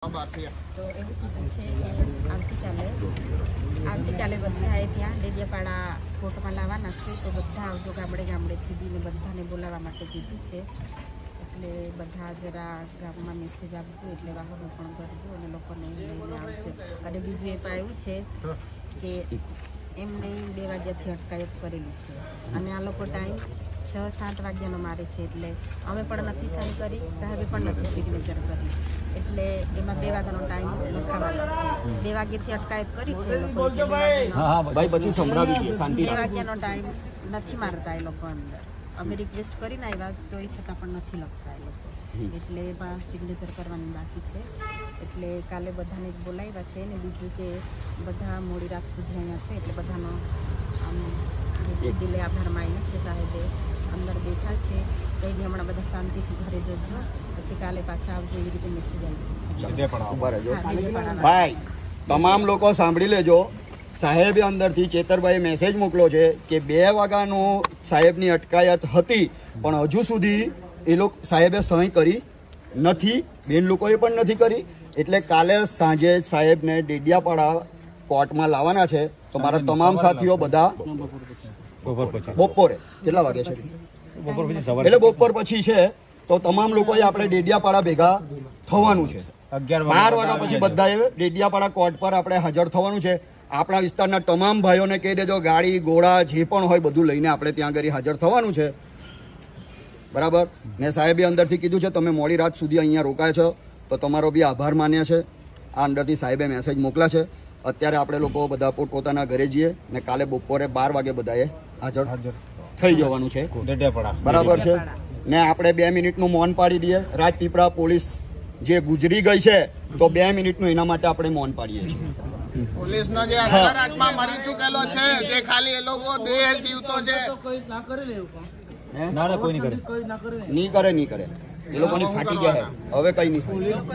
તો એવું કીધું છે કે આવતીકાલે બધાએ ત્યાં ડેડિયાપાડા કોર્ટમાં લાવવાના છે. તો બધા આવજો, ગામડે ગામડેથી બીને બધાને બોલાવવા માટે કીધું છે. એટલે બધા જરા ગામમાં મેસેજ આપજો, એટલે વાહનો પણ કરજો અને લોકોને લઈને આવજો. અને બીજું એ પણ આવ્યું છે કે એમને 2 વાગ્યાથી અટકાયત કરેલી છે અને આ લોકો ટાઈમ 6-7 વાગ્યાનો મારે છે. એટલે અમે પણ નથી સાઈન કરી, સાહેબે પણ નથી સિગ્નેચર કરી, એટલે એમાં 2 વાગ્યાનો ટાઈમ લખાવાનો છે. 2 વાગ્યાથી અટકાયત કરી છે એ લોકો. 2 વાગ્યાનો ટાઈમ નથી મારતા એ લોકો અંદર. અમે રિક્વેસ્ટ કરીને આવ્યા તો એ છતાં પણ નથી લખતા એ લોકો, એટલે એમાં સિગ્નેચર કરવાની બાકી છે. એટલે કાલે બધાને બોલાવ્યા છે. ને બીજું કે બધા મોડી રાત સુધી અહીંયા છે, એટલે બધાનો આમ દિલે આભાર માન્યો છે. સાહેબે અંદર બેઠા છે, કંઈ હમણાં બધા શાંતિથી ઘરે જજો, પછી કાલે પાછા આવજો, એવી રીતે મેસેજ આવ્યો. ભાઈ તમામ લોકો સાંભળી લેજો, સાહેબે અંદરથી ચેતરભાઈ મેસેજ મોકલો છે કે 2 વાગ્યાનું સાહેબની અટકાયત હતી, પણ હજુ સુધી એ લોકો સાહેબે સહી કરી નથી, બેન લોકોએ પણ નથી કરી. એટલે કાલે સાંજે સાહેબને ડેડિયાપાડા કોર્ટમાં લાવવાના છે. તો મારા તમામ સાથીઓ બધા બપોરે કેટલા વાગે છે? એટલે બપોર પછી છે. તો તમામ લોકોએ આપણે ડેડિયાપાડા ભેગા થવાનું છે. 12 વાગ્યા પછી બધાએ ડેડિયાપાડા કોર્ટ પર આપણે હાજર થવાનું છે. આપણા વિસ્તારના તમામ ભાઈઓને કહી દેજો, ગાડી ઘોડા જે પણ હોય બધું લઈને આપણે ત્યાં આગળ હાજર થવાનું છે, બરાબર? ને સાહેબે અંદરથી કીધું છે તમે મોડી રાત સુધી અહીંયા રોકાય છો, તો તમારો બી આભાર માન્ય છે. આ અંદરથી સાહેબે મેસેજ મોકલા છે. અત્યારે આપણે લોકો બધા પોતપોતાના ઘરે જઈએ ને કાલે બપોરે 12 વાગે બધાએ હાજર થઈ જવાનું છે, બરાબર છે? ને આપણે 2 મિનિટનું મૌન પાડી દઈએ. રાજપીપળા પોલીસ જે ગુજરી ગઈ છે, તો 2 મિનિટનું એના માટે આપણે મૌન પાડીએ છીએ. પોલીસનો જે અંતરાત્મા મરી ચૂકેલો છે, જે ખાલી એ લોકો દેહ જીવતો છે, નહીં કરે એ લોકોની ફાટી ગયા. હવે કઈ નહીં,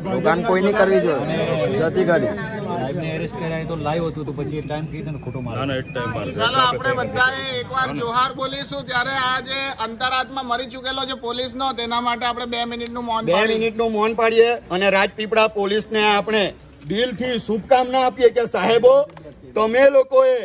દુકાન કોઈ નહીં કરવી જોઈએ. જતી ગાડી સાહેબને એરેસ્ટ કર્યા તો લાઈવ હતું, તો પછી ટાઈમ કીધું ખોટો મારે. ચાલો આપણે બધાએ એકવાર જોહાર બોલીશું. ત્યારે આ જે અંતરાત્મા મરી ચૂકેલો છે પોલીસનો, તેના માટે આપણે 2 મિનિટનું મૌન 2 મિનિટનું મૌન પાડીએ. અને રાજપીપળા પોલીસને આપણે દિલથી શુભકામના આપીએ કે સાહેબો, તમે લોકોએ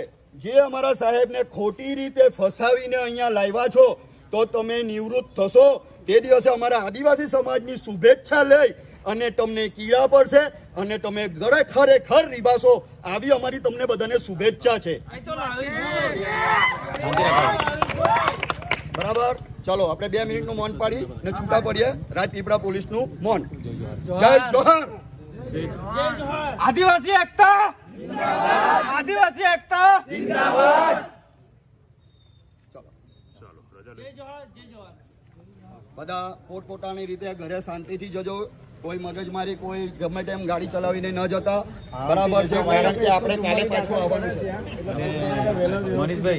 જે અમારા સાહેબને ખોટી રીતે ફસાવીને અહીંયા લાવ્યા છો, તો તમે નિવૃત્ત થશો તે દિવસે અમારા આદિવાસી સમાજની શુભેચ્છા લઈ અને તમને કીડા પડશે અને તમે ખરેખર રીબાશો. આવી અમારી તમને બધાને શુભેચ્છા છે, બરાબર? ચલો આપણે 2 મિનિટનું મૌન પાડી ને છૂટા પડીએ. રાજપીપળા પોલીસનું મૌન. જય જોહર. આદિવાસી એકતા, આદિવાસી એકતા. બધા પોતપોતાની રીતે ઘરે શાંતિથી જજો. કોઈ મગજમારી, કોઈ ગમે તેમ ગાડી ચલાવીને ન જતા, બરાબર છે? કારણ કે આપણે કાલે પાછું આવવાનું છે. મનીષભાઈ